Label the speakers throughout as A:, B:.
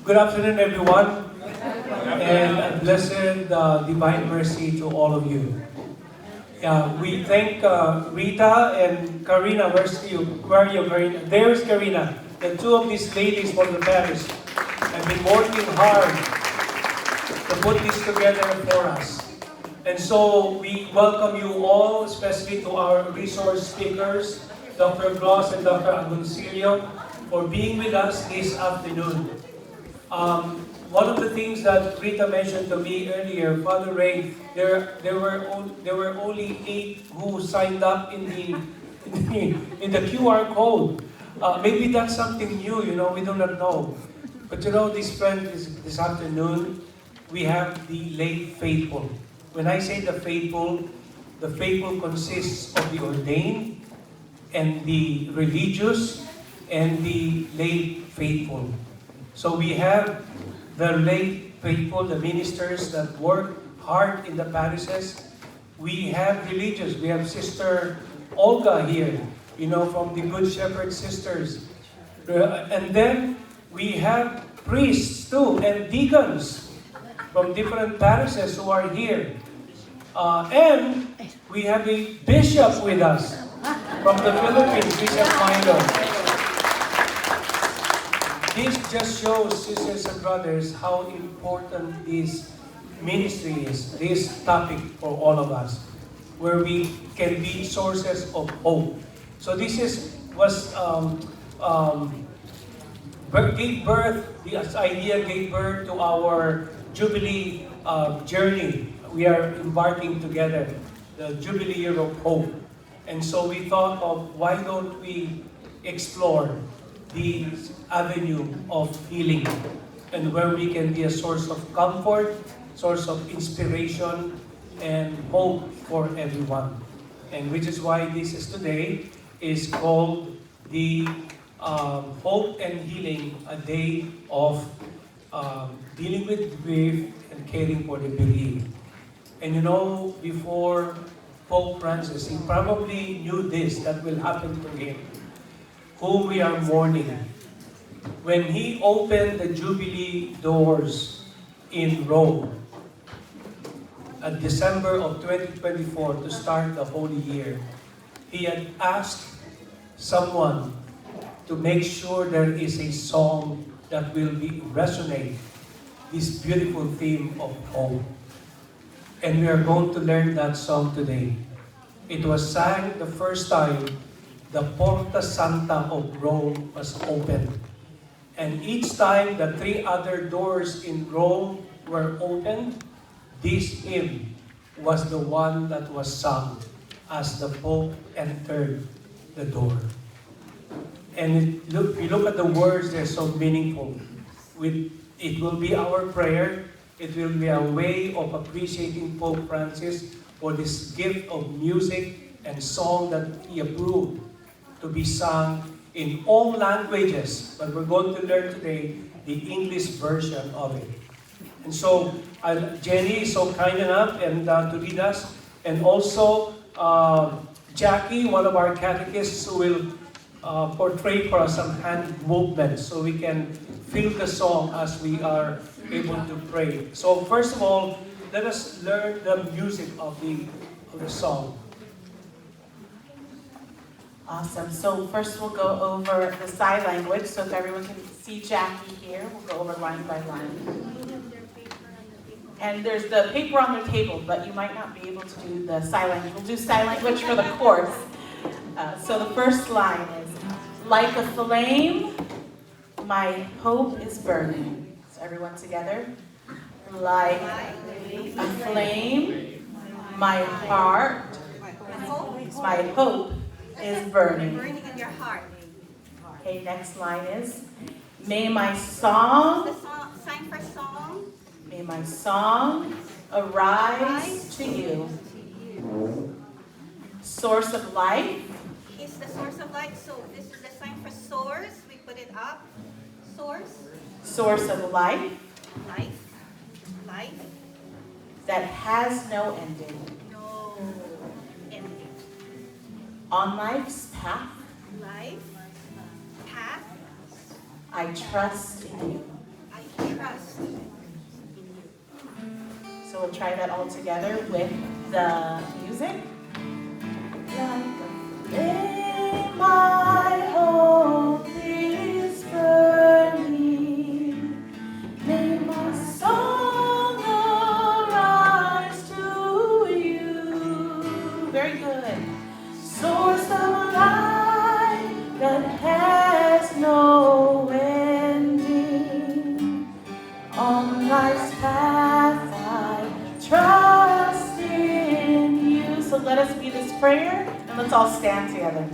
A: Good afternoon, everyone, and a blessed divine mercy to all of you. We thank Rita and Karina. Where are you, Karina? There's Karina. The two of these ladies from the parish have been working hard to put this together for us. And so we welcome you all, especially to our resource speakers, Dr. Gloss and Dr. Agoncillo, for being with us this afternoon. One of the things that Rita mentioned to me earlier, Father Ray, there were only 8 who signed up in the QR code. Maybe that's something new, we do not know. But this afternoon, we have the lay faithful. When I say the faithful consists of the ordained and the religious and the lay faithful. So we have the lay faithful, the ministers that work hard in the parishes. We have religious. We have Sister Olga here, from the Good Shepherd Sisters. And then we have priests too, and deacons from different parishes who are here. And we have a bishop with us from the Philippines, Bishop Milo. This just shows, sisters and brothers, how important this ministry is, this topic for all of us, where we can be sources of hope. So this idea gave birth to our Jubilee journey. We are embarking together, the Jubilee Year of Hope. And so we thought of, why don't we explore the avenue of healing and where we can be a source of comfort, source of inspiration, and hope for everyone. And which is why this is today is called the Hope and Healing, a day of dealing with grief and caring for the bereaved. And before Pope Francis, he probably knew this, that will happen to him, whom we are mourning. When he opened the Jubilee doors in Rome at December of 2024 to start the Holy Year, he had asked someone to make sure there is a song that will resonate this beautiful theme of hope. And we are going to learn that song today. It was sang the first time the Porta Santa of Rome was opened. And each time the 3 other doors in Rome were opened, this hymn was the one that was sung as the Pope entered the door. And you look at the words, they're so meaningful. It will be our prayer. It will be a way of appreciating Pope Francis for this gift of music and song that he approved to be sung in all languages, but we're going to learn today the English version of it. And so, Jenny is so kind enough to lead us, and also Jackie, one of our catechists, who will portray for us some hand movements so we can feel the song as we are able to pray. So first of all, let us learn the music of the song.
B: Awesome. So first we'll go over the sign language. So if everyone can see Jackie here, we'll go over line by line. And there's the paper on the table, but you might not be able to do the sign language. We'll do sign language for the course. So the first line is, like a flame, my hope is burning. So everyone together. Like a flame, my heart, my hope is burning.
C: Burning in your heart.
B: Okay, next line is, may my song,
C: Sign for song.
B: may my song arise to you. Source of life.
C: Is the source of life. So this is the sign for source. We put it up. Source.
B: Source of life.
C: Life. Life.
B: That has no ending.
C: No ending.
B: On life's path,
C: Life. Path.
B: I trust in you.
C: I
B: So we'll try that all together with the music. Like a flame, my hope is burning. May my song arise to you. Very good. Source of life that has no ending. On life's path I trust in you. So let us be this prayer, and let's all stand together.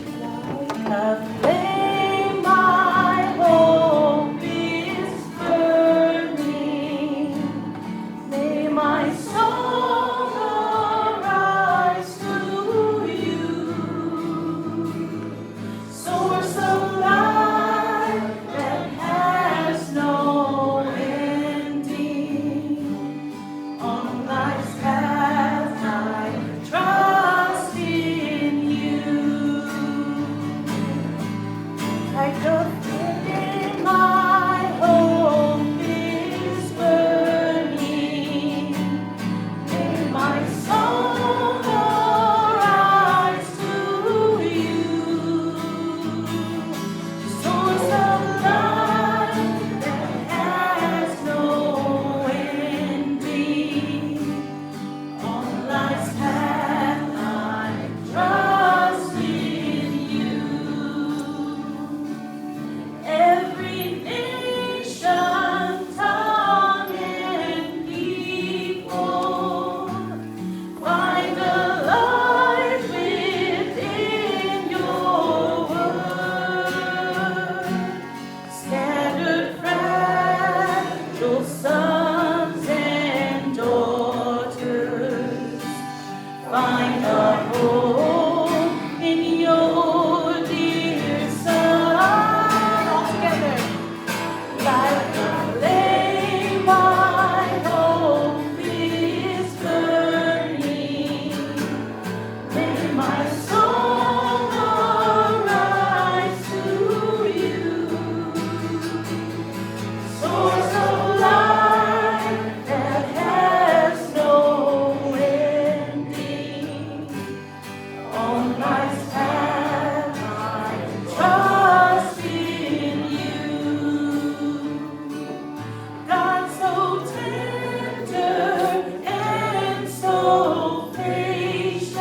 B: Like a flame, my hope is burning. May my song arise to you. Source of life that has no ending. On life's path I trust in you. Like a flame, my hope is burning. May my song arise to you. Source of life that has no ending. On life's path I trust in you. Every nation, tongue, and people find a life within your word. Scattered fragile sons and daughters find a home in your dear Son. All together. Like a flame, my hope is burning. May my song arise to you. Source of life that has no ending. On life's path I trust in you. God so tender and so patient.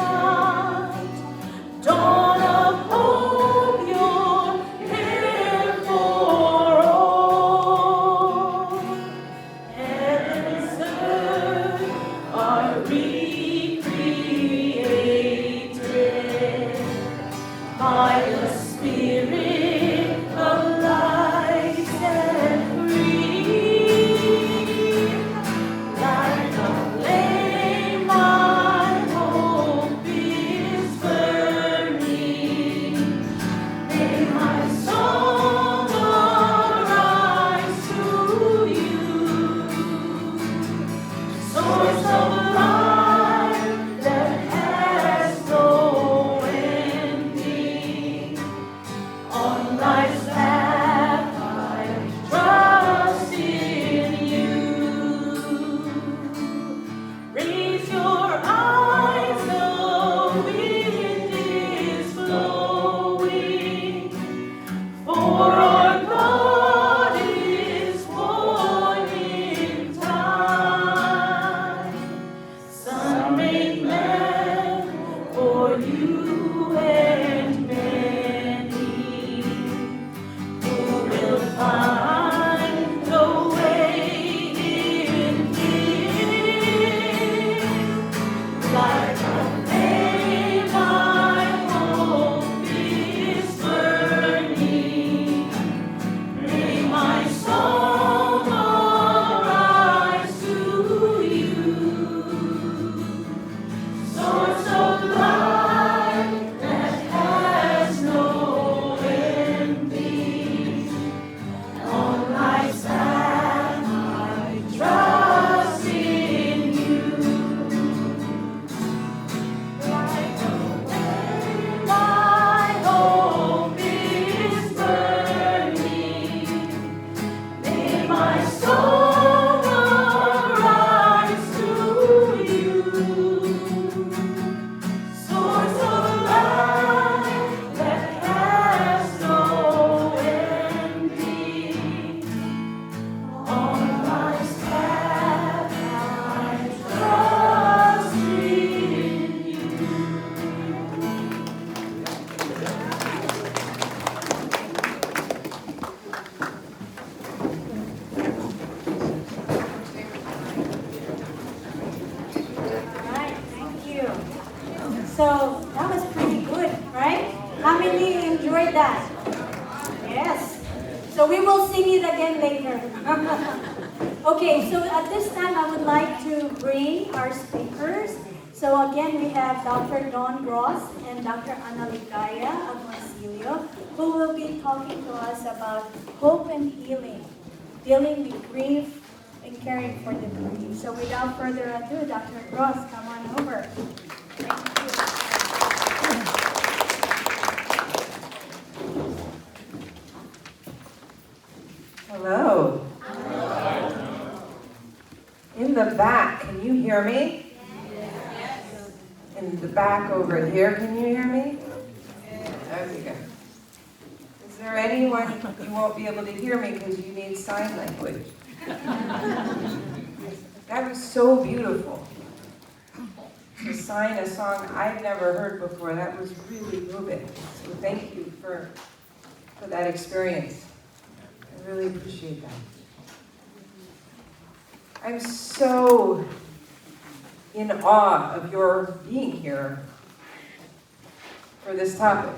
B: Dawn of hope, you're here for all. Heaven's earth are recreated by the Spirit of light set free. Like a flame, my hope is burning. May my song arise to you. Source of life that has no ending. On life's path I trust in you. Raise your eyes, the wind is blowing. For our God is born in time. Son made man for you and many, who will find the way in Him. Like a flame, my hope is burning. May my song arise to you. Source of life that
D: really enjoyed that. Yes. So we will sing it again later. Okay, so at this time I would like to bring our speakers. So again, we have Dr. Dawn Gross and Dr. Analigaya Agoncillo, who will be talking to us about hope and healing, dealing with grief and caring for the bereaved. So without further ado, Dr. Gross, come on over. Thank you.
E: Hello. In the back, can you hear me? Yes. In the back over here, can you hear me? There we go. Is there anyone you won't be able to hear me because you need sign language? That was so beautiful. To sign a song I've never heard before, that was really moving. So thank you for that experience. I really appreciate that. I'm so in awe of your being here for this topic.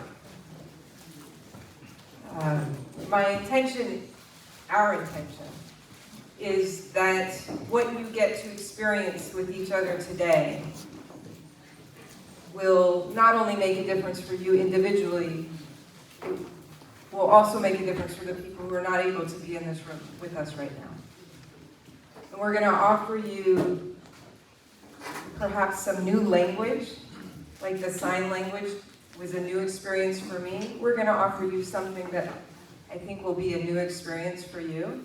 E: My intention, our intention, is that what you get to experience with each other today will not only make a difference for you individually, it will also make a difference for the people who are not able to be in this room with us right now. And we're going to offer you perhaps some new language, like the sign language was a new experience for me. We're going to offer you something that I think will be a new experience for you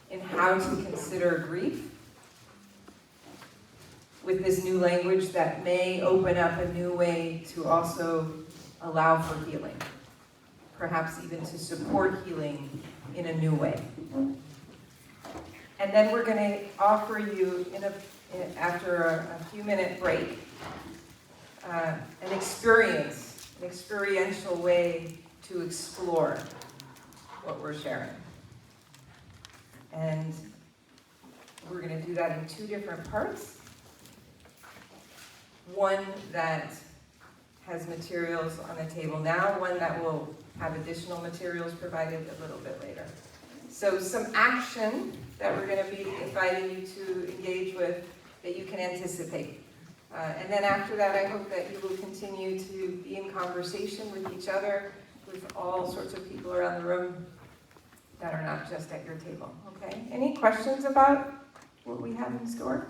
E: in how to consider grief with this new language that may open up a new way to also allow for healing, perhaps even to support healing in a new way. And then we're going to offer you, after a few-minute break, an experiential way to explore what we're sharing. And we're going to do that in two different parts. One that has materials on the table now, one that will have additional materials provided a little bit later. So some action that we're going to be inviting you to engage with that you can anticipate. And then after that, I hope that you will continue to be in conversation with each other, with all sorts of people around the room that are not just at your table. Okay? Any questions about what we have in store?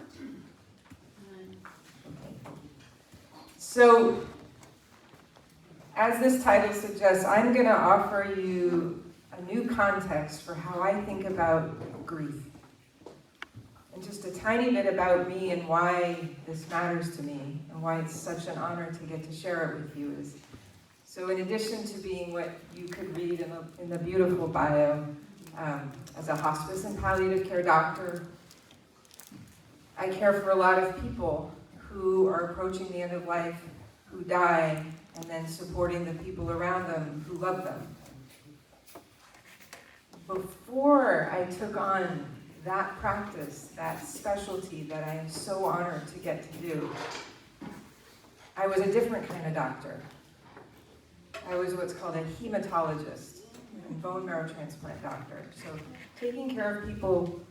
E: Okay. So, as this title suggests, I'm going to offer you a new context for how I think about grief. And just a tiny bit about me and why this matters to me, and why it's such an honor to get to share it with you. So in addition to being what you could read in the beautiful bio, as a hospice and palliative care doctor, I care for a lot of people who are approaching the end of life, who die, and then supporting the people around them who love them. Before I took on that practice, that specialty that I am so honored to get to do, I was a different kind of doctor. I was what's called a hematologist, a bone marrow transplant doctor. So taking care of people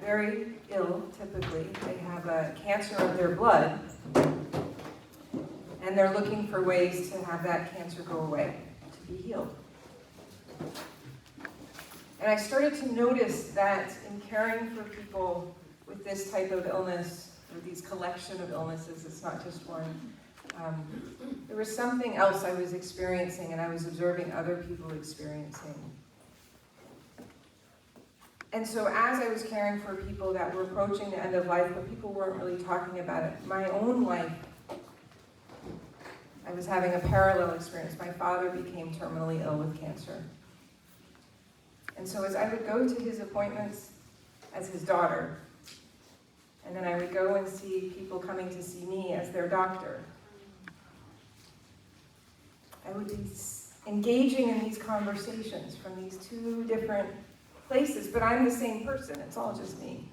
E: very ill, typically. They have a cancer of their blood, and they're looking for ways to have that cancer go away, to be healed. And I started to notice that in caring for people with this type of illness, or these collection of illnesses, it's not just one, there was something else I was experiencing and I was observing other people experiencing. And so as I was caring for people that were approaching the end of life, but people weren't really talking about it, my own life, I was having a parallel experience. My father became terminally ill with cancer. And so as I would go to his appointments as his daughter, and then I would go and see people coming to see me as their doctor, I would be engaging in these conversations from these two different places, but I'm the same person. It's all just me.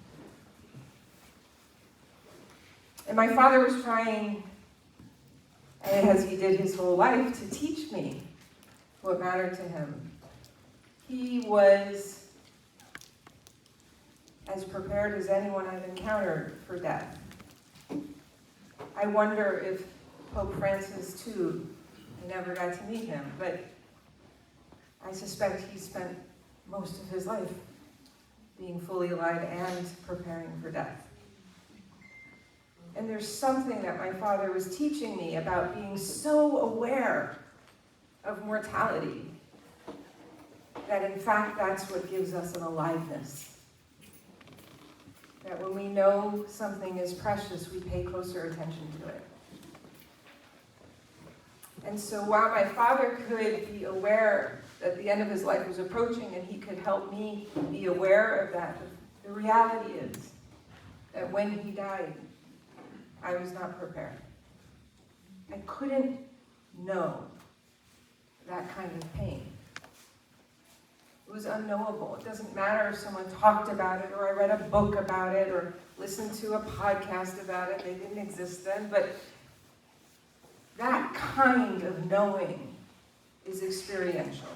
E: And my father was trying, as he did his whole life, to teach me what mattered to him. He was as prepared as anyone I've encountered for death. I wonder if Pope Francis, too, I never got to meet him, but I suspect he spent most of his life being fully alive and preparing for death. And there's something that my father was teaching me about being so aware of mortality, that in fact that's what gives us an aliveness. That when we know something is precious, we pay closer attention to it. And so while my father could be aware that the end of his life was approaching and he could help me be aware of that, the reality is that when he died, I was not prepared. I couldn't know that kind of pain. It was unknowable. It doesn't matter if someone talked about it, or I read a book about it, or listened to a podcast about it. They didn't exist then, but that kind of knowing is experiential.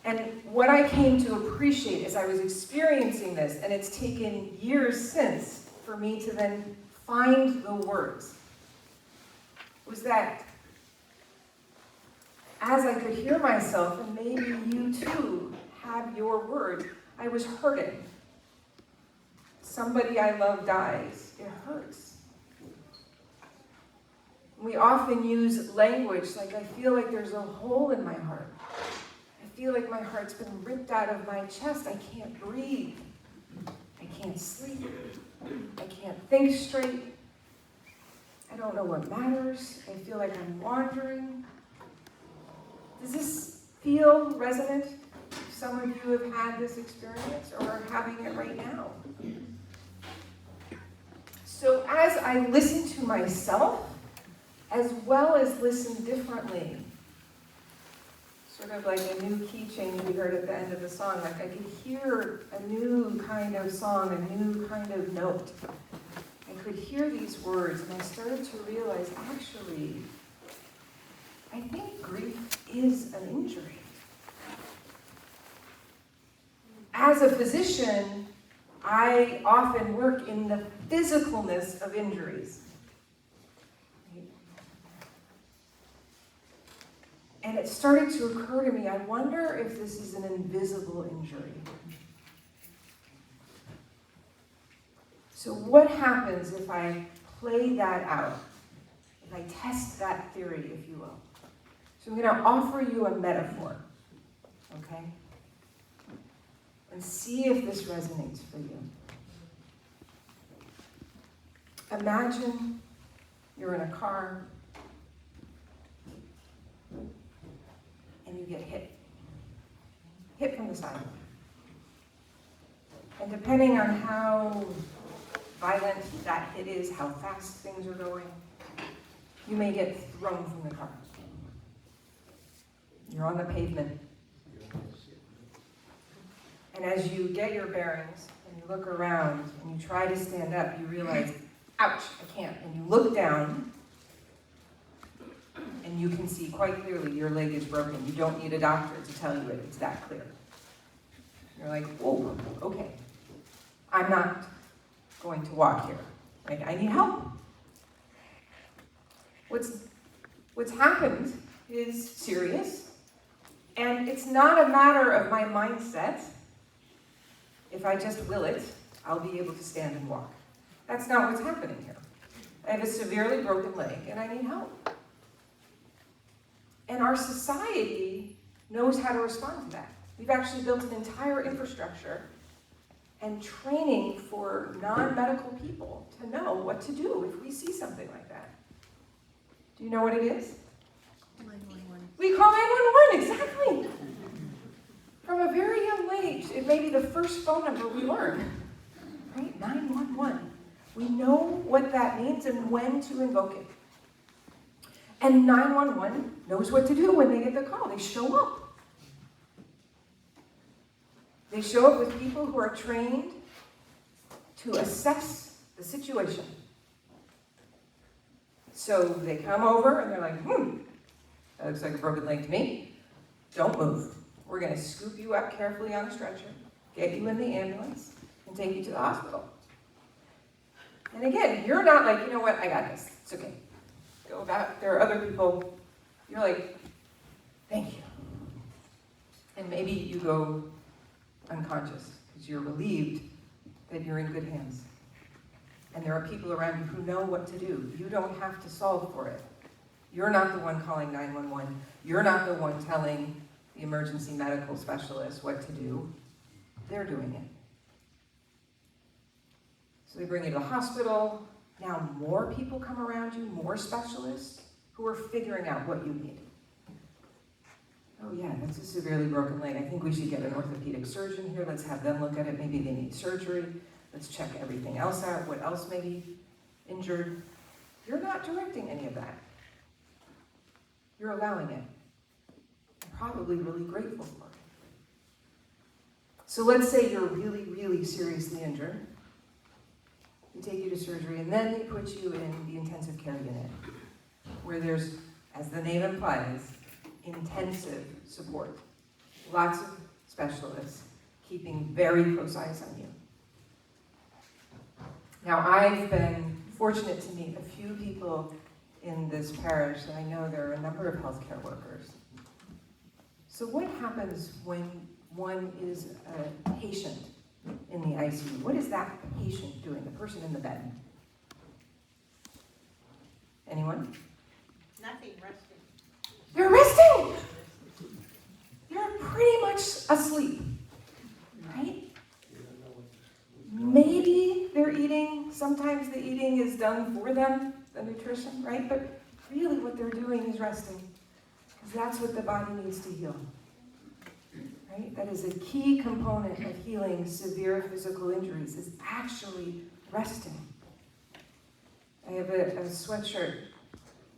E: And what I came to appreciate as I was experiencing this, and it's taken years since for me to then find the words, was that as I could hear myself, and maybe you too have your word, I was hurting. Somebody I love dies. It hurts. We often use language like, I feel like there's a hole in my heart. I feel like my heart's been ripped out of my chest. I can't breathe. I can't sleep. I can't think straight. I don't know what matters. I feel like I'm wandering. Does this feel resonant? Some of you have had this experience or are having it right now. So as I listen to myself, as well as listen differently, sort of like a new key change we heard at the end of the song, like I could hear a new kind of song, a new kind of note. I could hear these words, and I started to realize, actually, I think grief is an injury. As a physician, I often work in the physicalness of injuries. And it started to occur to me, I wonder if this is an invisible injury. So what happens if I play that out? If I test that theory, if you will? So I'm going to offer you a metaphor, okay? And see if this resonates for you. Imagine you're in a car and you get hit from the side. And depending on how violent that hit is, how fast things are going, you may get thrown from the car. You're on the pavement. And as you get your bearings and you look around and you try to stand up, you realize, ouch, I can't. And you look down and you can see quite clearly your leg is broken. You don't need a doctor to tell you it. It's that clear. You're like, whoa, okay. I'm not going to walk here. Like, I need help. What's happened is serious, and it's not a matter of my mindset. If I just will it, I'll be able to stand and walk. That's not what's happening here. I have a severely broken leg, and I need help. And our society knows how to respond to that. We've actually built an entire infrastructure and training for non-medical people to know what to do if we see something like that. Do you know what it is? 911. We call 911, exactly. From a very young age, it may be the first phone number we learn, right? 911. We know what that means and when to invoke it. And 911 knows what to do when they get the call. They show up. They show up with people who are trained to assess the situation. So they come over and they're like, that looks like a broken leg to me. Don't move. We're going to scoop you up carefully on a stretcher, get you in the ambulance, and take you to the hospital. And again, you're not like, you know what, I got this. It's okay. Go about. There are other people. You're like, thank you. And maybe you go unconscious because you're relieved that you're in good hands. And there are people around you who know what to do. You don't have to solve for it. You're not the one calling 911. You're not the one telling the emergency medical specialist what to do. They're doing it. So they bring you to the hospital. Now more people come around you, more specialists who are figuring out what you need. Oh yeah, that's a severely broken leg. I think we should get an orthopedic surgeon here. Let's have them look at it. Maybe they need surgery. Let's check everything else out. What else may be injured? You're not directing any of that. You're allowing it. You're probably really grateful for it. So let's say you're really, really seriously injured. They take you to surgery, and then they put you in the intensive care unit, where there's, as the name implies, intensive support. Lots of specialists keeping very close eyes on you. Now, I've been fortunate to meet a few people in this parish, and I know there are a number of healthcare workers. So what happens when one is a patient in the ICU? What is that patient doing, the person in the bed? Anyone?
C: Nothing, resting.
E: They're resting! They're pretty much asleep, right? Maybe they're eating. Sometimes the eating is done for them, the nutrition, right? But really what they're doing is resting, because that's what the body needs to heal, right? That is a key component of healing severe physical injuries, is actually resting. I have a sweatshirt.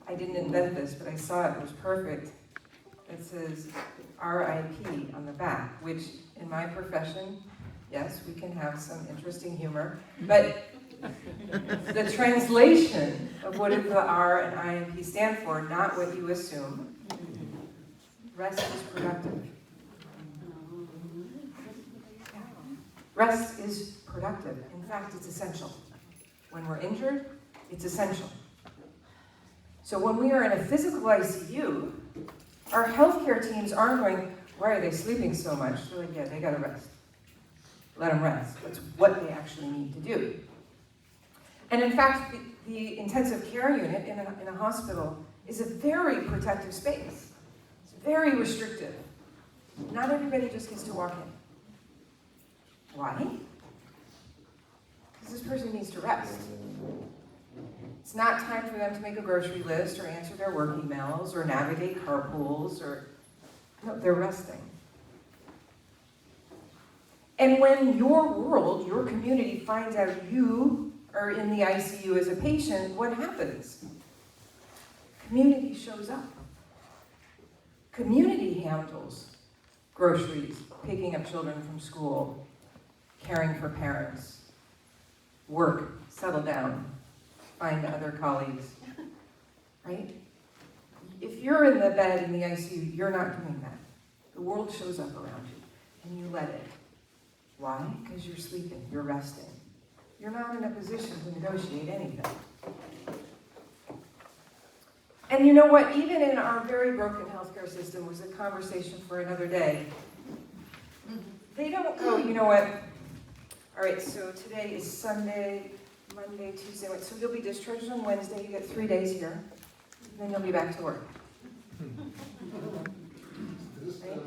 E: I didn't invent this, but I saw it. It was perfect. It says RIP on the back, which in my profession, yes, we can have some interesting humor, but the translation of what the R and IMP stand for, not what you assume. Rest is productive. Rest is productive. In fact, it's essential. When we're injured, it's essential. So when we are in a physical ICU, our healthcare teams aren't going, why are they sleeping so much? They're like, yeah, they gotta rest. Let them rest. That's what they actually need to do. And in fact, the intensive care unit in a hospital is a very protective space. It's very restrictive. Not everybody just gets to walk in. Why? Because this person needs to rest. It's not time for them to make a grocery list or answer their work emails or navigate carpools or, no, they're resting. And when your world, your community finds out you are in the ICU as a patient, what happens? Community shows up. Community handles groceries, picking up children from school, caring for parents, work, settle down, find other colleagues, right? If you're in the bed in the ICU, you're not doing that. The world shows up around you, and you let it. Why? Because you're sleeping, you're resting. You're not in a position to negotiate anything. And you know what? Even in our very broken healthcare system, was a conversation for another day. They don't go, you know what? All right, so today is Sunday, Monday, Tuesday, so you'll be discharged on Wednesday, you get 3 days here, and then you'll be back to work. Right?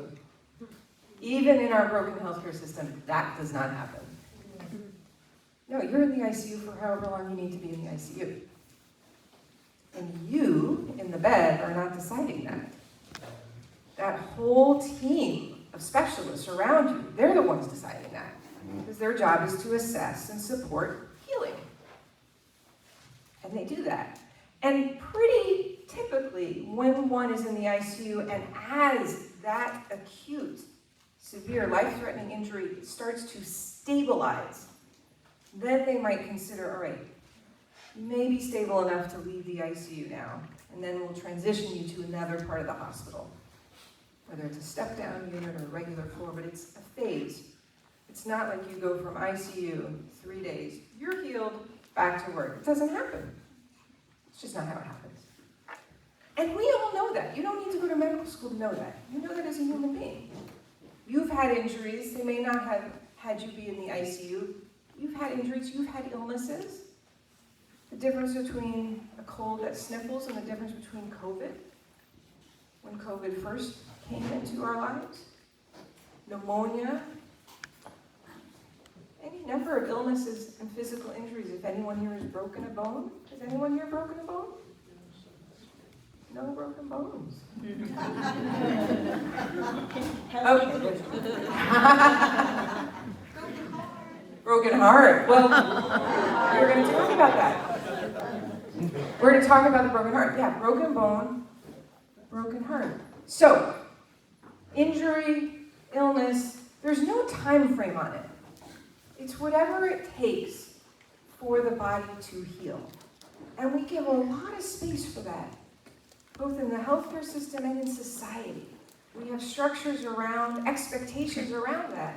E: Even in our broken healthcare system, that does not happen. No, you're in the ICU for however long you need to be in the ICU. And you, in the bed, are not deciding that. That whole team of specialists around you, they're the ones deciding that. Because their job is to assess and support healing. And they do that. And pretty typically, when one is in the ICU and has that acute, severe, life-threatening injury starts to stabilize, then they might consider, all right, You may be stable enough to leave the ICU now, and then we'll transition you to another part of the hospital. Whether it's a step-down unit or a regular floor, but it's a phase. It's not like you go from ICU 3 days, you're healed, back to work. It doesn't happen. It's just not how it happens. And we all know that. You don't need to go to medical school to know that. You know that as a human being. You've had injuries. They may not have had you be in the ICU. You've had injuries. You've had illnesses. The difference between a cold that sniffles and the difference between COVID, when COVID first came into our lives, pneumonia, any number of illnesses and physical injuries. If anyone here has broken a bone, has anyone here broken a bone? No broken bones. Okay. Broken heart. Well, we're going to talk about that. We're going to talk about the broken heart. Yeah, broken bone, broken heart. So, injury, illness, there's no time frame on it. It's whatever it takes for the body to heal. And we give a lot of space for that, both in the healthcare system and in society. We have structures around, expectations around that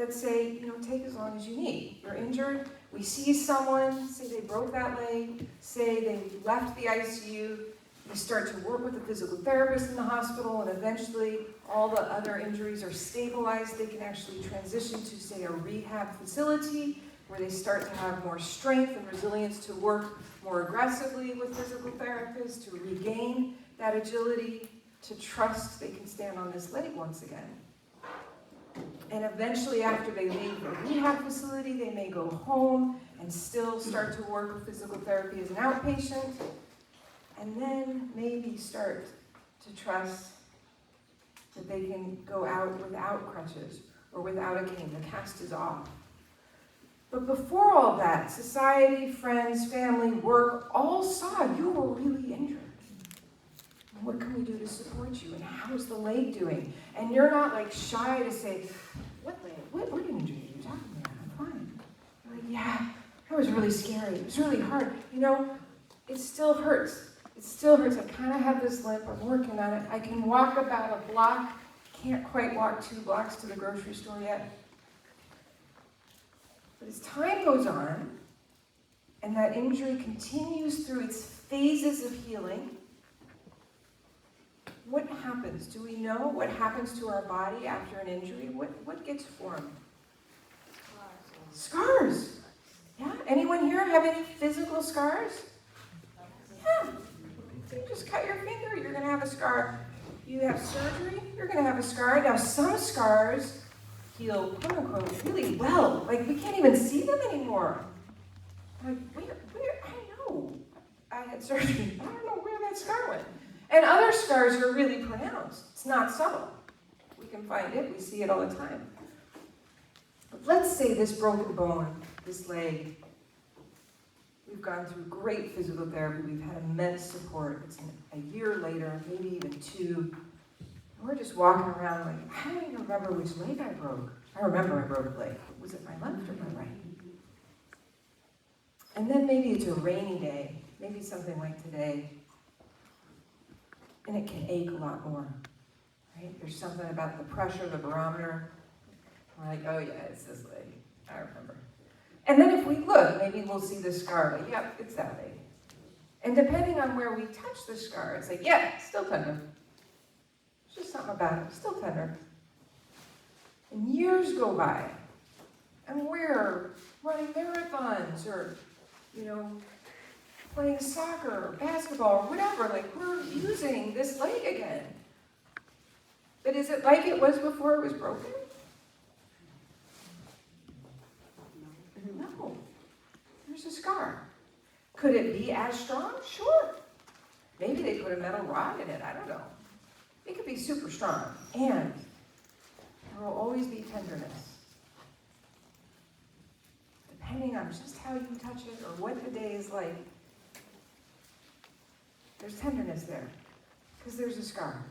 E: say, take as long as you need. You're injured, we see someone, say they broke that leg, say they left the ICU, we start to work with a physical therapist in the hospital, and eventually all the other injuries are stabilized. They can actually transition to, say, a rehab facility where they start to have more strength and resilience to work more aggressively with physical therapists, to regain that agility, to trust they can stand on this leg once again. And eventually, after they leave a rehab facility, they may go home and still start to work with physical therapy as an outpatient, and then maybe start to trust that they can go out without crutches or without a cane. The cast is off. But before all that, society, friends, family, work all saw you were really injured. What can we do to support you? And how's the leg doing? And you're not like shy to say, what leg? What injury are you talking about? I'm fine. You're like, yeah, that was really scary. It was really hard. It still hurts. It still hurts. I kind of have this limp. I'm working on it. I can walk about a block. Can't quite walk 2 blocks to the grocery store yet. But as time goes on, and that injury continues through its phases of healing, what happens? Do we know what happens to our body after an injury? What gets formed? Scars. Yeah? Anyone here have any physical scars? Yeah. You just cut your finger, you're going to have a scar. You have surgery, you're going to have a scar. Now, some scars heal, quote unquote, really well. Like, we can't even see them anymore. Like, where, I know I had surgery. I don't know where that scar went. And other scars are really pronounced. It's not subtle. We can find it, we see it all the time. But let's say this broken bone, this leg, we've gone through great physical therapy, we've had immense support. It's a year later, maybe even 2. We're just walking around like, I don't even remember which leg I broke. I remember I broke a leg. Was it my left or my right? And then maybe it's a rainy day, maybe something like today, and it can ache a lot more, right? There's something about the pressure of the barometer. We're like, oh yeah, it's this leg. I remember. And then if we look, maybe we'll see the scar, like, yep, it's that leg. And depending on where we touch the scar, it's like, yeah, still tender. There's just something about it, still tender. And years go by, and we're running marathons, or, playing soccer, or basketball, or whatever, like, we're using this leg again. But is it like it was before it was broken? No. There's a scar. Could it be as strong? Sure. Maybe they put a metal rod in it, I don't know. It could be super strong, and there will always be tenderness. Depending on just how you touch it or what the day is like, there's tenderness there, because there's a scar.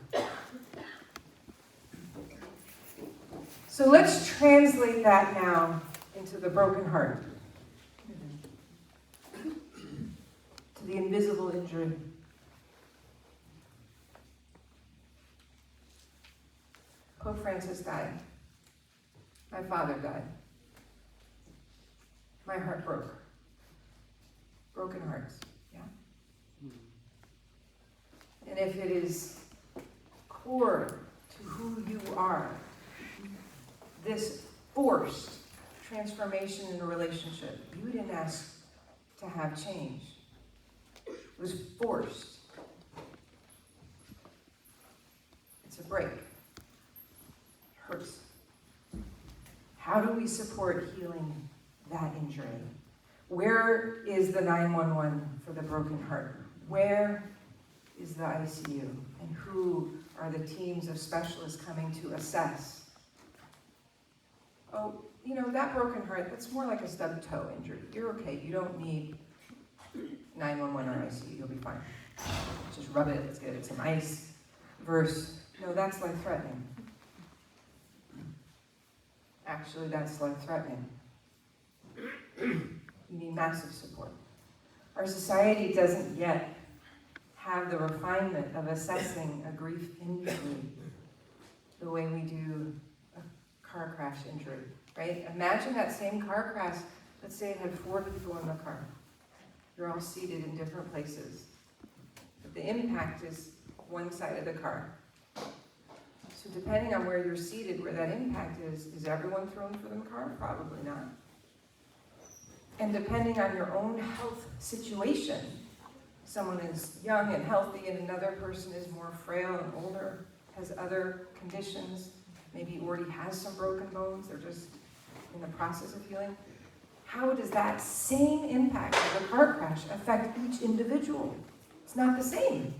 E: So let's translate that now into the broken heart. to the invisible injury. Pope Francis died. My father died. My heart broke. Broken hearts, yeah? And if it is core to who you are, this forced transformation in a relationship, you didn't ask to have change. It was forced. It's a break. It hurts. How do we support healing that injury? Where is the 911 for the broken heart? Where is the ICU? And who are the teams of specialists coming to assess? Oh, you know, that broken heart, that's more like a stubbed toe injury. You're okay. You don't need 911 or ICU. You'll be fine. Just rub it. Let's get it some ice. Versus, no, that's life-threatening. Actually, that's life-threatening. You need massive support. Our society doesn't yet have the refinement of assessing a grief injury the way we do a car crash injury, right? Imagine that same car crash, let's say it had 4 people in the car. You're all seated in different places. But the impact is one side of the car. So depending on where you're seated, where that impact is everyone thrown from the car? Probably not. And depending on your own health situation, someone is young and healthy and another person is more frail and older, has other conditions, maybe already has some broken bones, they're just in the process of healing. How does that same impact of a car crash affect each individual? It's not the same.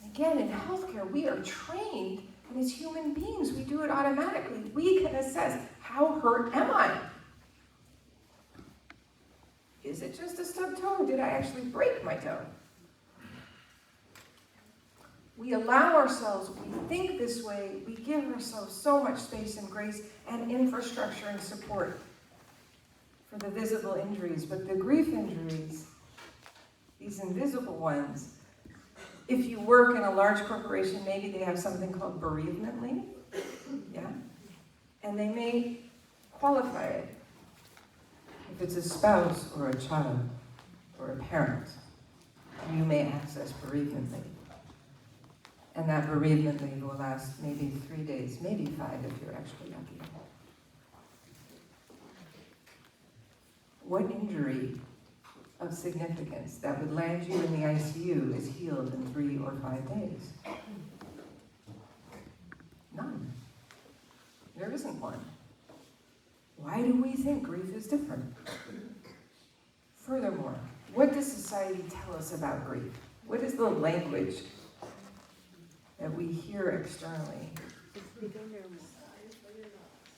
E: And again, in healthcare, we are trained, and as human beings, we do it automatically. We can assess, how hurt am I? Is it just a stubbed toe? Did I actually break my toe? We allow ourselves, we think this way, we give ourselves so much space and grace and infrastructure and support for the visible injuries. But the grief injuries, these invisible ones, if you work in a large corporation, maybe they have something called bereavement leave, yeah? And they may qualify it. If it's a spouse or a child or a parent, you may access bereavement leave. And that bereavement leave will last maybe 3 days, maybe 5 if you're actually lucky. What injury of significance that would land you in the ICU is healed in 3 or 5 days? None. There isn't one. Why do we think grief is different? Furthermore, what does society tell us about grief? What is the language that we hear externally?
F: It's the innermost.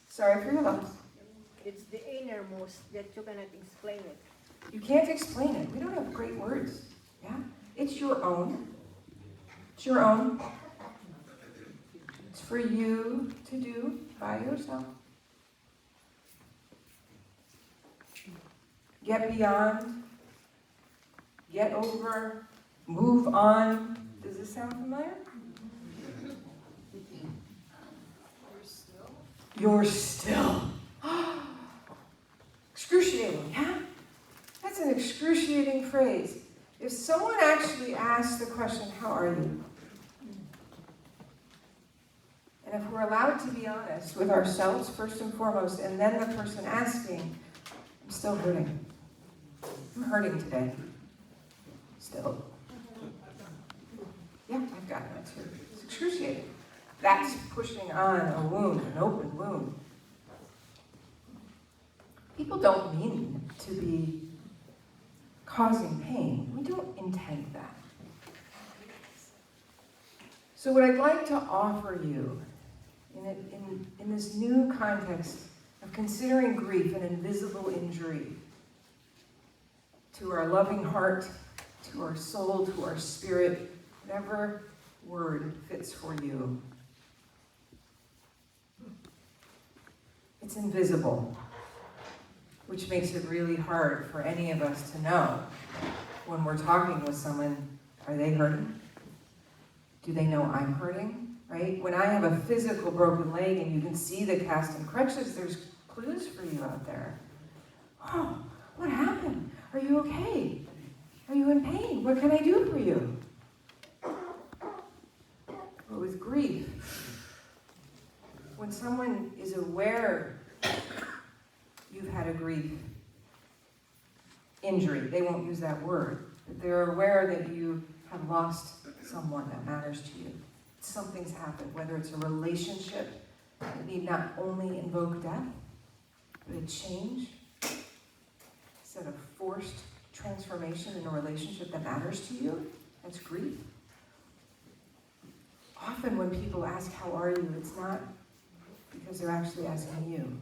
E: Sorry for your loss.
F: It's the innermost that you cannot explain it.
E: You can't explain it. We don't have great words. Yeah? It's your own. It's your own. It's for you to do by yourself. Get beyond, get over, move on. Does this sound familiar? You're still. Excruciating, yeah? That's an excruciating phrase. If someone actually asks the question, how are you? And if we're allowed to be honest with ourselves first and foremost, and then the person asking, I'm still hurting. I'm hurting today. Still. Yeah, I've got that too. It's excruciating. That's pushing on a wound, an open wound. People don't mean to be causing pain. We don't intend that. So what I'd like to offer you in this new context of considering grief an invisible injury to our loving heart, to our soul, to our spirit, whatever word fits for you. It's invisible. which makes it really hard for any of us to know when we're talking with someone, are they hurting? Do they know I'm hurting, right? When I have a physical broken leg and you can see the cast and crutches, there's clues for you out there. Oh, what happened? Are you okay? Are you in pain? What can I do for you? But with grief, when someone is aware you've had a grief injury, they won't use that word, but they're aware that you have lost someone that matters to you. Something's happened, whether it's a relationship that need not only invoke death, but a change, instead of forced transformation in a relationship that matters to you. That's grief. Often when people ask, how are you? It's not because they're actually asking you.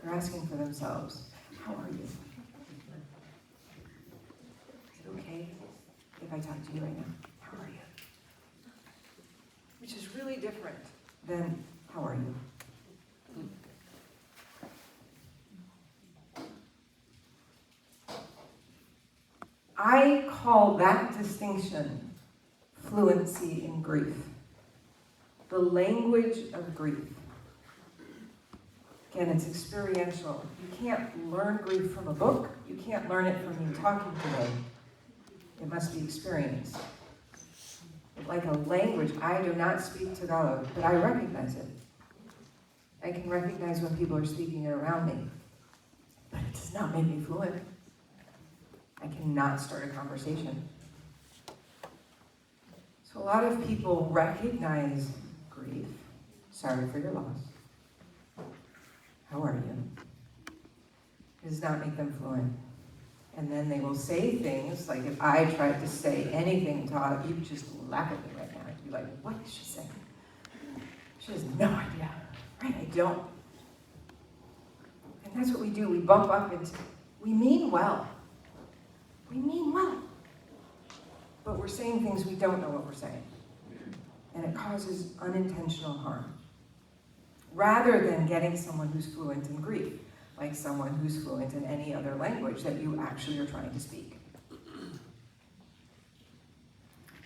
E: They're asking for themselves. How are you? Is it okay if I talk to you right now? How are you? Which is really different than, how are you? I call that distinction fluency in grief. The language of grief. Again, it's experiential. You can't learn grief from a book. You can't learn it from me talking today. It must be experienced. Like a language, I do not speak Tagalog, but I recognize it. I can recognize when people are speaking it around me, but it does not make me fluent. I cannot start a conversation. So a lot of people recognize grief. Sorry for your loss. How are you? It does not make them fluent. And then they will say things like, if I tried to say anything, Todd, you'd just laugh at me right now. You'd be like, what is she saying? She has no idea. Right? I don't. And that's what we do. We bump up into, we mean well. We mean well. But we're saying things we don't know what we're saying. And it causes unintentional harm. Rather than getting someone who's fluent in grief, like someone who's fluent in any other language that you actually are trying to speak.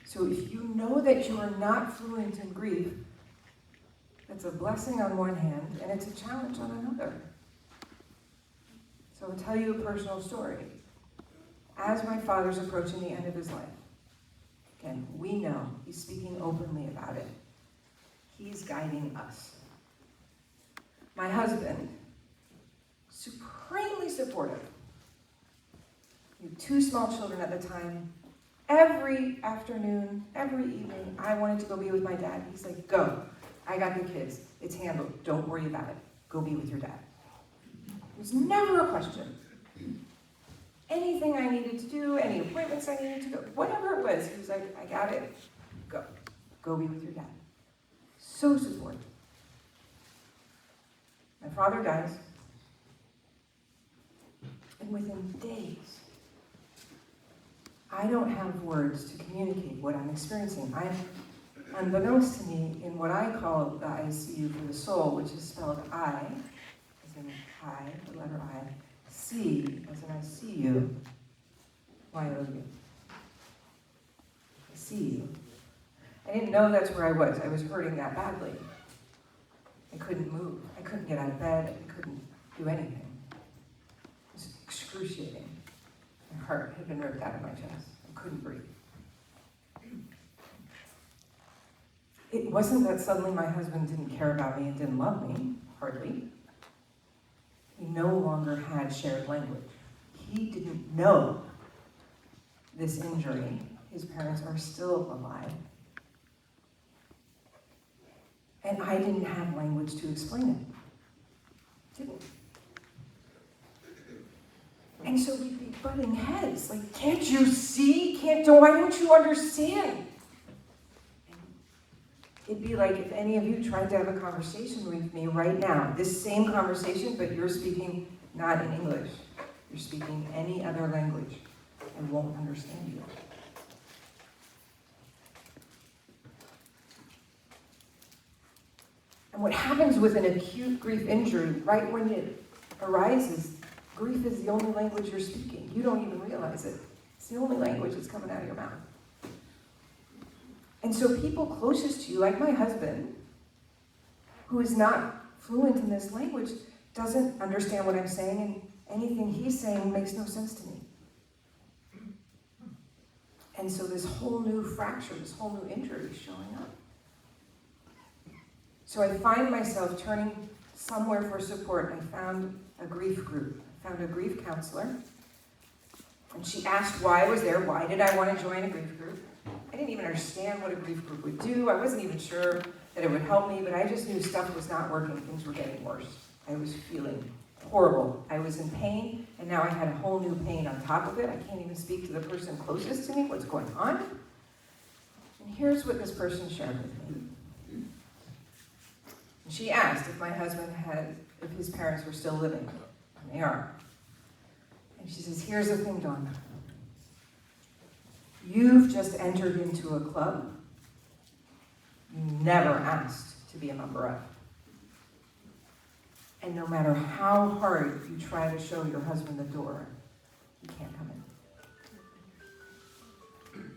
E: So if you know that you are not fluent in grief, it's a blessing on one hand, and it's a challenge on another. So I'll tell you a personal story. As my father's approaching the end of his life, again, we know he's speaking openly about it. He's guiding us. My husband, supremely supportive. We had 2 small children at the time. Every afternoon, every evening, I wanted to go be with my dad. He's like, go. I got the kids. It's handled. Don't worry about it. Go be with your dad. It was never a question. Anything I needed to do, any appointments I needed to go, whatever it was, he was like, I got it. Go. Go be with your dad. So supportive. My father dies. And within days, I don't have words to communicate what I'm experiencing. I'm, unbeknownst to me, in what I call the ICU for the soul, which is spelled I, as in I, the letter I, C, as in I see you, Y-O-U. I see you. I didn't know that's where I was. I was hurting that badly. I couldn't move. I couldn't get out of bed. I couldn't do anything. It was excruciating. My heart had been ripped out of my chest. I couldn't breathe. It wasn't that suddenly my husband didn't care about me and didn't love me, hardly. We no longer had shared language. He didn't know this injury. His parents are still alive. And I didn't have language to explain it. Didn't. And so we'd be butting heads, like, can't you see? Why don't you understand? And it'd be like if any of you tried to have a conversation with me right now, this same conversation, but you're speaking not in English. You're speaking any other language. I won't understand you. And what happens with an acute grief injury, right when it arises, grief is the only language you're speaking. You don't even realize it. It's the only language that's coming out of your mouth. And so people closest to you, like my husband, who is not fluent in this language, doesn't understand what I'm saying, and anything he's saying makes no sense to me. And so this whole new fracture, this whole new injury is showing up. So I find myself turning somewhere for support. I found a grief group. I found a grief counselor. And she asked why I was there. Why did I want to join a grief group? I didn't even understand what a grief group would do. I wasn't even sure that it would help me, but I just knew stuff was not working. Things were getting worse. I was feeling horrible. I was in pain, and now I had a whole new pain on top of it. I can't even speak to the person closest to me. What's going on? And here's what this person shared with me. She asked if my husband if his parents were still living, and they are. And she says, here's the thing, Dawn. You've just entered into a club you never asked to be a member of. And no matter how hard you try to show your husband the door, he can't come in.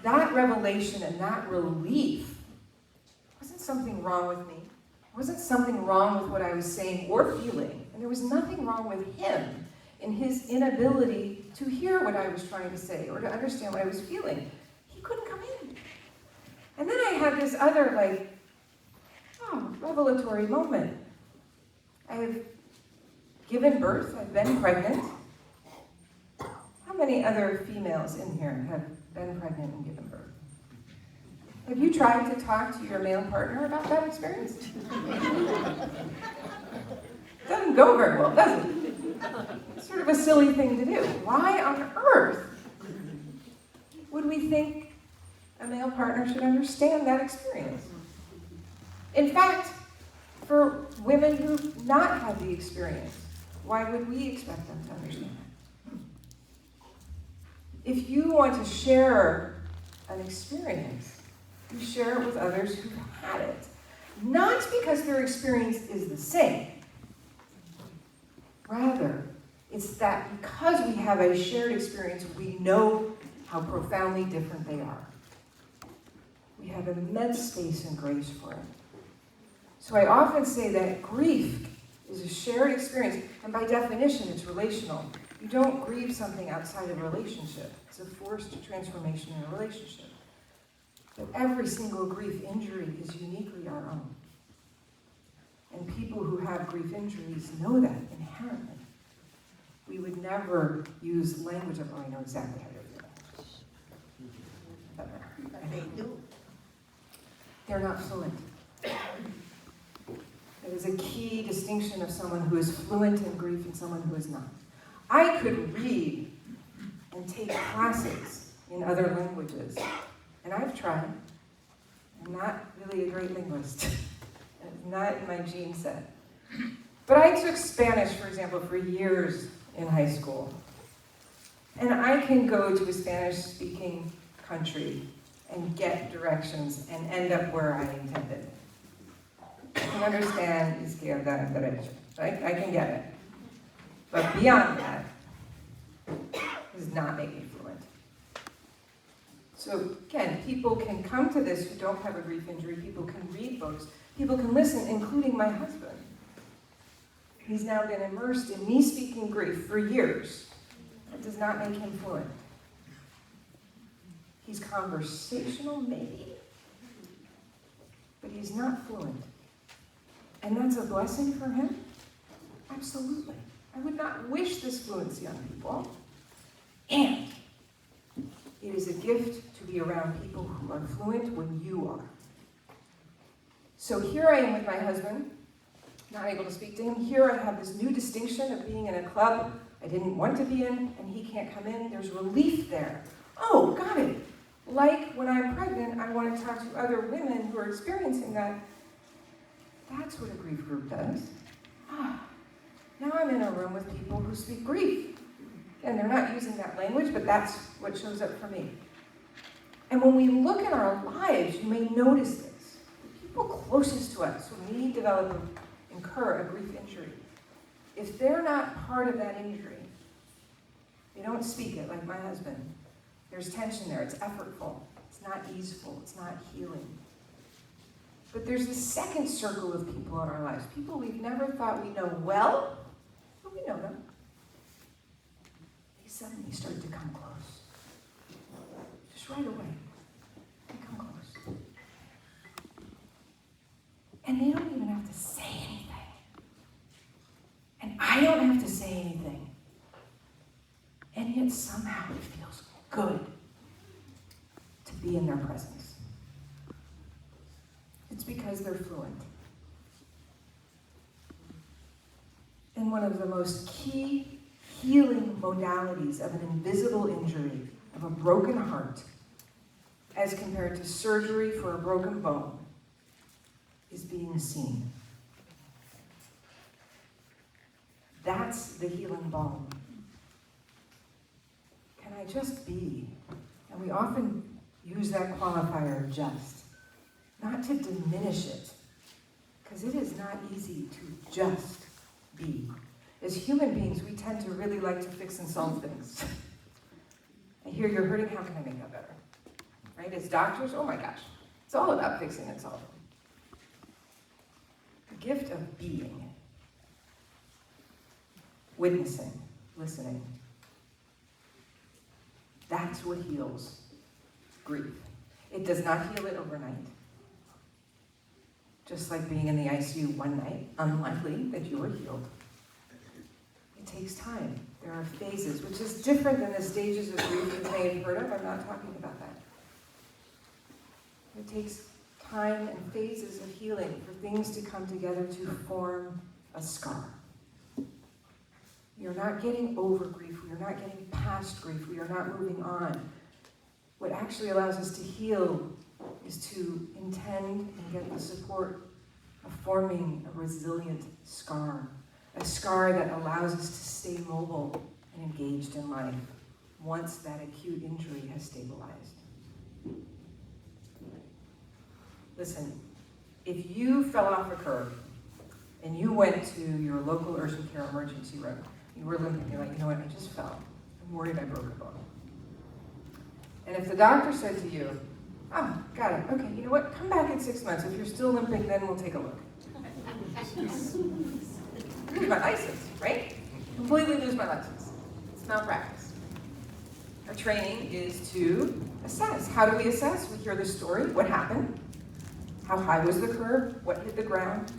E: That revelation and that relief wasn't something wrong with me. It wasn't something wrong with what I was saying or feeling. And there was nothing wrong with him in his inability to hear what I was trying to say or to understand what I was feeling. He couldn't come in. And then I had this other, revelatory moment. I have given birth. I've been pregnant. How many other females in here have been pregnant and given birth? Have you tried to talk to your male partner about that experience? Doesn't go very well, does it? It's sort of a silly thing to do. Why on earth would we think a male partner should understand that experience? In fact, for women who've not had the experience, why would we expect them to understand that? If you want to share an experience, you share it with others who've had it. Not because their experience is the same. Rather, it's that because we have a shared experience, we know how profoundly different they are. We have immense space and grace for it. So I often say that grief is a shared experience, and by definition, it's relational. You don't grieve something outside of a relationship. It's a forced transformation in a relationship. But every single grief injury is uniquely our own. And people who have grief injuries know that inherently. We would never use language of, I know exactly how you're feeling.
F: But they do.
E: They're not fluent. It is a key distinction of someone who is fluent in grief and someone who is not. I could read and take classes in other languages, and I've tried. I'm not really a great linguist. It's not in my gene set. But I took Spanish, for example, for years in high school. And I can go to a Spanish-speaking country and get directions and end up where I intended. I can understand izquierda and derecha. Right? I can get it. But beyond that, does not make me fluent. So again, people can come to this who don't have a grief injury. People can read books. People can listen, including my husband. He's now been immersed in me speaking grief for years. That does not make him fluent. He's conversational, maybe, but he's not fluent. And that's a blessing for him? Absolutely. I would not wish this fluency on people. And it is a gift to be around people who are fluent when you are. So here I am with my husband, not able to speak to him. Here I have this new distinction of being in a club I didn't want to be in, and he can't come in. There's relief there. Oh, got it. Like when I'm pregnant, I want to talk to other women who are experiencing that. That's what a grief group does. Now I'm in a room with people who speak grief. And they're not using that language, but that's what shows up for me. And when we look at our lives, you may notice this. The people closest to us, when we incur a grief injury, if they're not part of that injury, they don't speak it like my husband. There's tension there, it's effortful, it's not easeful, it's not healing. But there's a second circle of people in our lives, people we've never thought we know well, but we know them. They suddenly start to come close. Just right away, they come close. And they don't even have to say anything. And I don't have to say anything. And yet somehow it feels good to be in their presence. It's because they're fluent. And one of the most key healing modalities of an invisible injury, of a broken heart, as compared to surgery for a broken bone, is being seen. That's the healing balm. Can I just be? And we often use that qualifier, just. Not to diminish it, because it is not easy to just be. As human beings, we tend to really like to fix and solve things. I hear you're hurting, how can I make that better? Right? As doctors, oh my gosh, it's all about fixing and solving. The gift of being, witnessing, listening, that's what heals grief. It does not heal it overnight. Just like being in the ICU one night, unlikely that you are healed. It takes time. There are phases, which is different than the stages of grief you may have heard of. I'm not talking about that. It takes time and phases of healing for things to come together to form a scar. We are not getting over grief. We are not getting past grief. We are not moving on. What actually allows us to heal is to intend and get the support of forming a resilient scar. A scar that allows us to stay mobile and engaged in life once that acute injury has stabilized. Listen, if you fell off a curb and you went to your local urgent care emergency room, you were limping, you're like, you know what, I just fell. I'm worried I broke a bone. And if the doctor said to you, oh, got it, okay, you know what, come back in 6 months. If you're still limping, then we'll take a look. Lose my license, right? Completely lose my license. It's malpractice. Our training is to assess. How do we assess? We hear the story, what happened, how high was the curb, what hit the ground.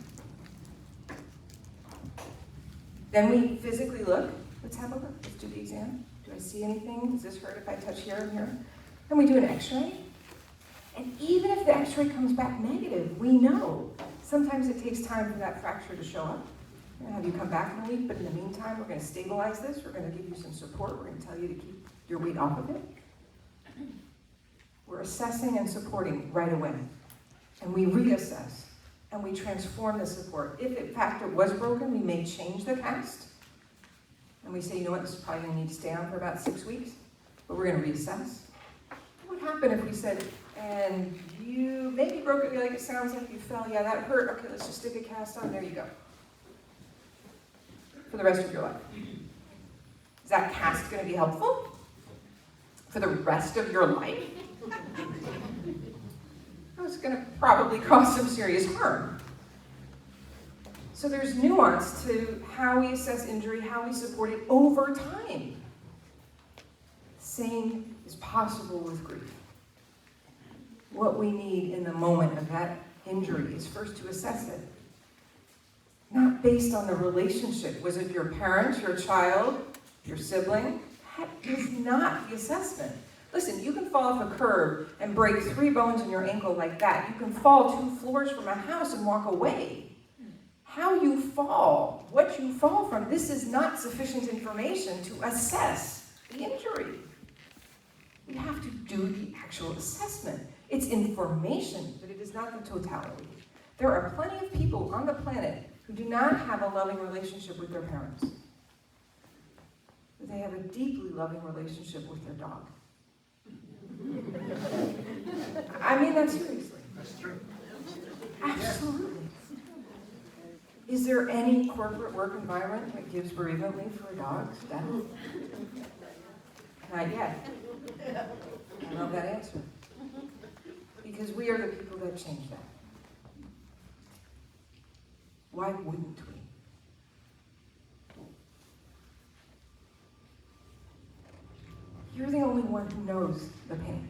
E: Then we physically look. Let's have a look. Let's do the exam. Do I see anything? Does this hurt if I touch here and here? Then we do an x-ray. And even if the x-ray comes back negative, we know sometimes it takes time for that fracture to show up. We're going to have you come back in a week, but in the meantime, we're going to stabilize this. We're going to give you some support. We're going to tell you to keep your weight off of it. We're assessing and supporting right away. And we reassess. And we transform the support. If in fact it was broken, we may change the cast. And we say, you know what, this is probably going to need to stay on for about 6 weeks, but we're going to reassess. What would happen if we said, and you maybe broke it like it sounds like you fell, yeah, that hurt, okay, let's just stick a cast on, there you go. For the rest of your life. Is that cast going to be helpful? For the rest of your life? It's going to probably cause some serious harm. So there's nuance to how we assess injury, how we support it over time. Same is possible with grief. What we need in the moment of that injury is first to assess it. Not based on the relationship. Was it your parent, your child, your sibling? That is not the assessment. Listen, you can fall off a curb and break 3 bones in your ankle like that. You can fall 2 floors from a house and walk away. How you fall, what you fall from, this is not sufficient information to assess the injury. We have to do the actual assessment. It's information, but it is not the totality. There are plenty of people on the planet who do not have a loving relationship with their parents. But they have a deeply loving relationship with their dog. I mean that seriously.
G: That's true.
E: Absolutely. Is there any corporate work environment that gives bereavement leave for a dog's death? Not yet. I love that answer. Because we are the people that change that. Why wouldn't we? You're the only one who knows the pain.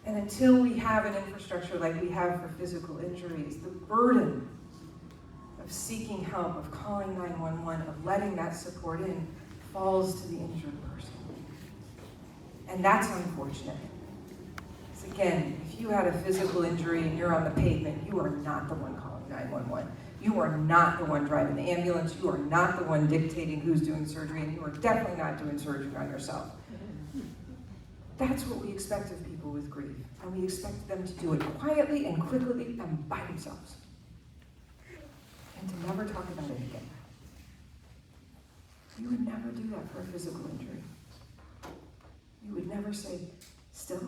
E: And until we have an infrastructure like we have for physical injuries, the burden of seeking help, of calling 911, of letting that support in, falls to the injured person. And that's unfortunate. Because again, if you had a physical injury and you're on the pavement, you are not the one calling 911. You are not the one driving the ambulance. You are not the one dictating who's doing surgery, and you are definitely not doing surgery on yourself. That's what we expect of people with grief. And we expect them to do it quietly and quickly and by themselves. And to never talk about it again. You would never do that for a physical injury. You would never say, still?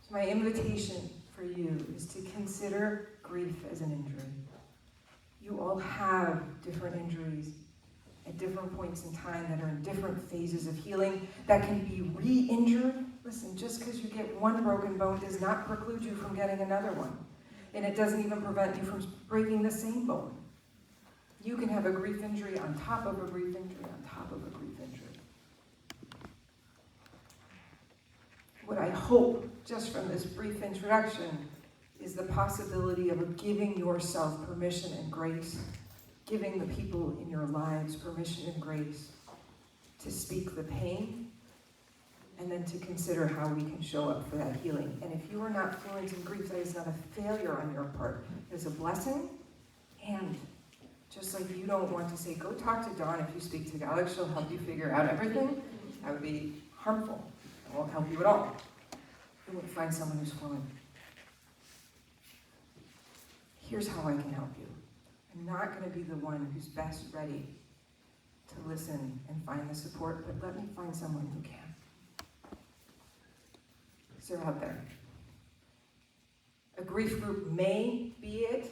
E: So my invitation for you is to consider grief as an injury. You all have different injuries at different points in time that are in different phases of healing that can be re-injured. Listen, just because you get one broken bone does not preclude you from getting another one. And it doesn't even prevent you from breaking the same bone. You can have a grief injury on top of a grief injury on top of a grief injury. What I hope, just from this brief introduction, is the possibility of giving yourself permission and grace, giving the people in your lives permission and grace to speak the pain, and then to consider how we can show up for that healing. And if you are not fluent in grief, that is not a failure on your part. It is a blessing. And just like you don't want to say, go talk to Dawn if you speak Tagalog, she'll help you figure out everything, that would be harmful. It won't help you at all. You won't find someone who's fluent. Here's how I can help you. I'm not going to be the one who's best ready to listen and find the support, but let me find someone who can. Because they're out there. A grief group may be it,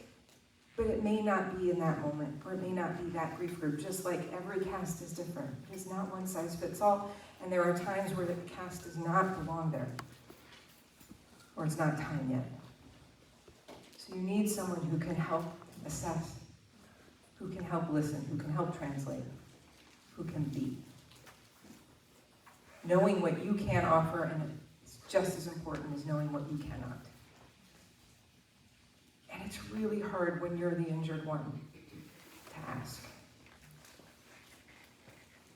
E: but it may not be in that moment, or it may not be that grief group, just like every cast is different. It's not one size fits all, and there are times where the cast does not belong there, or it's not time yet. So you need someone who can help assess, who can help listen, who can help translate, who can be. Knowing what you can offer, and it's just as important as knowing what you cannot. And it's really hard when you're the injured one to ask.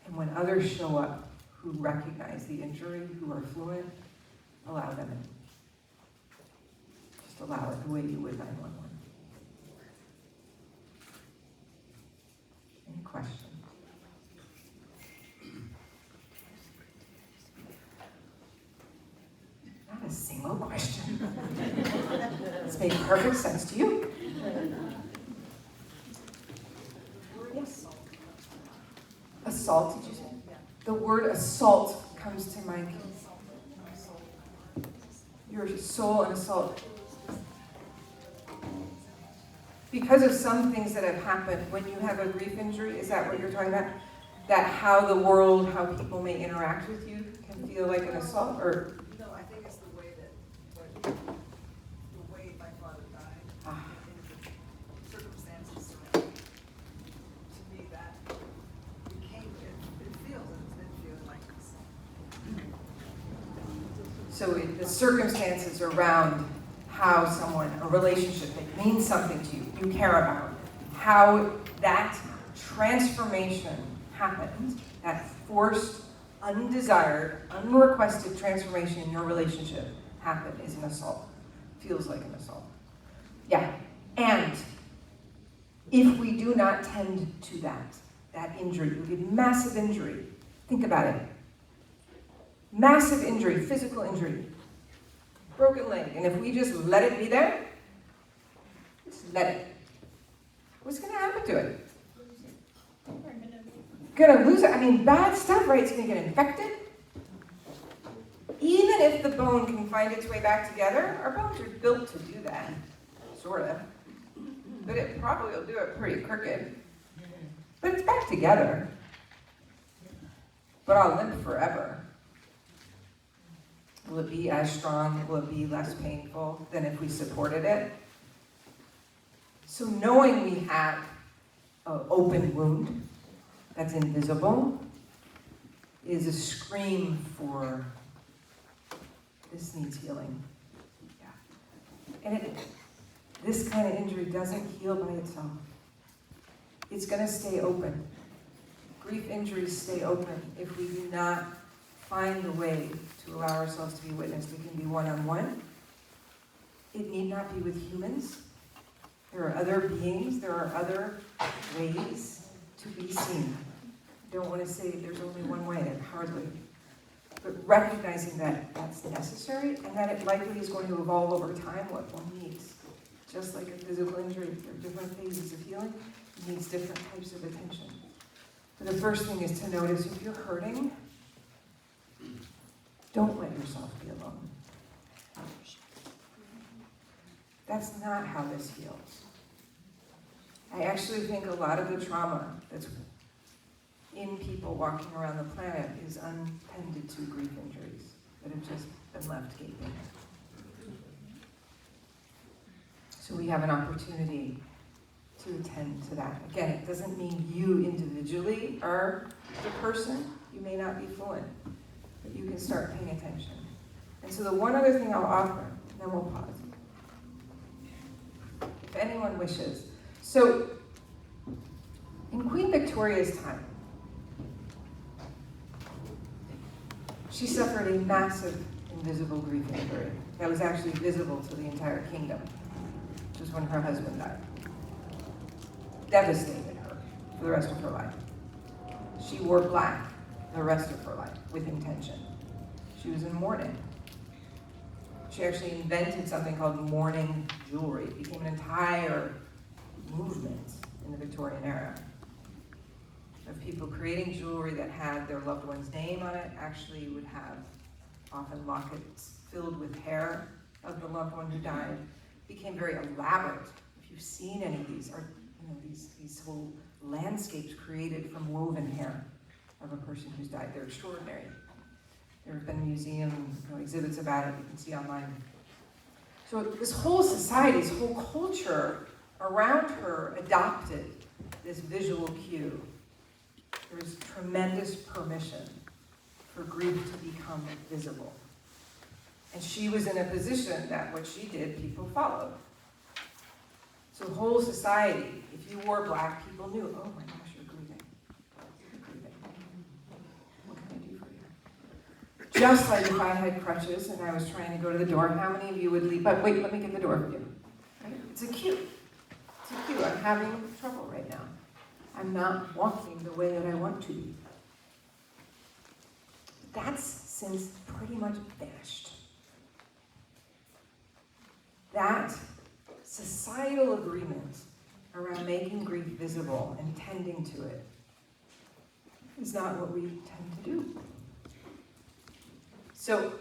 E: And when others show up who recognize the injury, who are fluent, allow them in. Just allow it the way you would 911. Any questions? Not a single question. This made perfect sense to you. Yes. Assault, did you say? The word assault comes to mind. Your soul and assault. Because of some things that have happened when you have a grief injury, is that what you're talking about? That how the world, how people may interact with you can feel like an assault? Or
G: No, I think it's the way that, the way my father died, and the circumstances surrounding it. To me, that became, it feels, and it's been feeling like this.
E: so the circumstances around how someone, a relationship that means something to you, you care about, how that transformation happened, that forced, undesired, unrequested transformation in your relationship happened is an assault. Feels like an assault. Yeah. And if we do not tend to that injury, we get massive injury. Think about it. Massive injury, physical injury. Broken leg. And if we just let it be there, just let it. What's going to happen to it? Going to lose it. I mean, bad stuff, right? It's going to get infected. Even if the bone can find its way back together, our bones are built to do that, sort of. But it probably will do it pretty crooked. But it's back together. But I'll limp forever. Will it be as strong? Will it be less painful than if we supported it? So knowing we have an open wound that's invisible is a scream for this needs healing. Yeah. And this kind of injury doesn't heal by itself. It's going to stay open. Grief injuries stay open if we do not find a way to allow ourselves to be witnessed. It can be one-on-one. It need not be with humans. There are other beings. There are other ways to be seen. I don't want to say there's only one way, hardly. But recognizing that that's necessary and that it likely is going to evolve over time what one needs. Just like a physical injury, there are different phases of healing. It needs different types of attention. But the first thing is to notice if you're hurting, don't let yourself be alone. That's not how this heals. I actually think a lot of the trauma that's in people walking around the planet is untended to grief injuries that have just been left gaping. So we have an opportunity to attend to that. Again, it doesn't mean you individually are the person. You may not be fluent, but you can start paying attention. And so the one other thing I'll offer, and then we'll pause. If anyone wishes. So, in Queen Victoria's time, she suffered a massive invisible grief injury that was actually visible to the entire kingdom, which was when her husband died. Devastated her for the rest of her life. She wore black the rest of her life with intention. She was in mourning. She actually invented something called mourning jewelry. It became an entire movement in the Victorian era of people creating jewelry that had their loved one's name on it. Actually would have often lockets filled with hair of the loved one who died. Became very elaborate. If you've seen any of these, these whole landscapes created from woven hair of a person who's died. They're extraordinary. There have been museum exhibits about it you can see online. So this whole society, this whole culture around her adopted this visual cue. There's tremendous permission for grief to become visible. And she was in a position that what she did, people followed. So whole society, if you wore black, people knew, oh my gosh, you're grieving. You're grieving. What can I do for you? Just like if I had crutches and I was trying to go to the door, how many of you would leave? But wait, let me get the door for you. Right? It's a cue. It's a cue. I'm having trouble right now. I'm not walking the way that I want to be. That's since pretty much vanished. That societal agreement around making grief visible and tending to it is not what we tend to do. So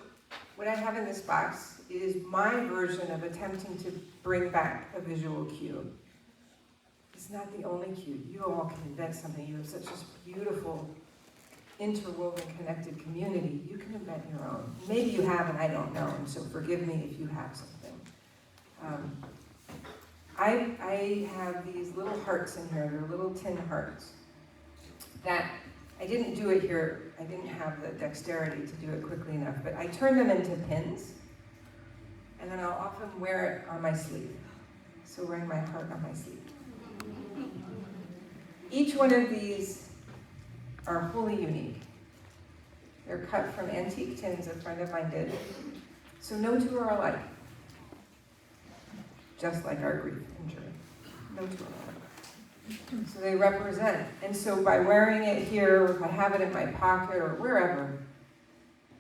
E: what I have in this box is my version of attempting to bring back a visual cue. It's not the only cue. You all can invent something. You have such a beautiful, interwoven, connected community. You can invent your own. Maybe you have, and I don't know, and so forgive me if you have something. I have these little hearts in here. They're little tin hearts that I didn't do it here. I didn't have the dexterity to do it quickly enough, but I turn them into pins, and then I'll often wear it on my sleeve. So wearing my heart on my sleeve. Each one of these are wholly unique. They're cut from antique tins a friend of mine did. So no two are alike. Just like our grief injury. No two are alike. So they represent. And so by wearing it here, or if I have it in my pocket or wherever,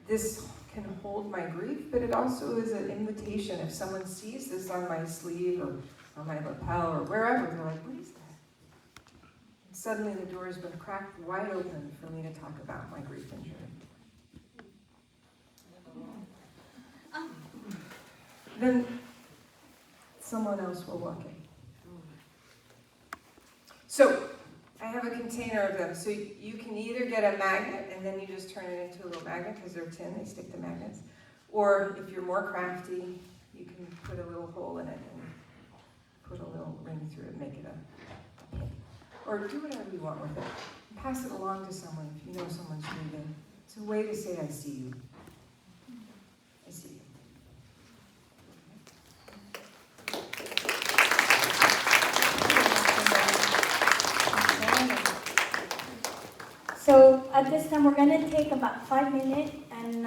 E: this can hold my grief, but it also is an invitation. If someone sees this on my sleeve or on my lapel or wherever, they're like, what is that? And suddenly the door has been cracked wide open for me to talk about my grief injury. then someone else will walk in. So, I have a container of them. So you can either get a magnet and then you just turn it into a little magnet because they're tin, they stick to magnets. Or if you're more crafty, you can put a little hole in it and put a little ring through it and make it a pin. Or do whatever you want with it. And pass it along to someone if you know someone's grieving. It's a way to say, I see you. I see you.
D: So at this time, we're going to take about 5 minutes and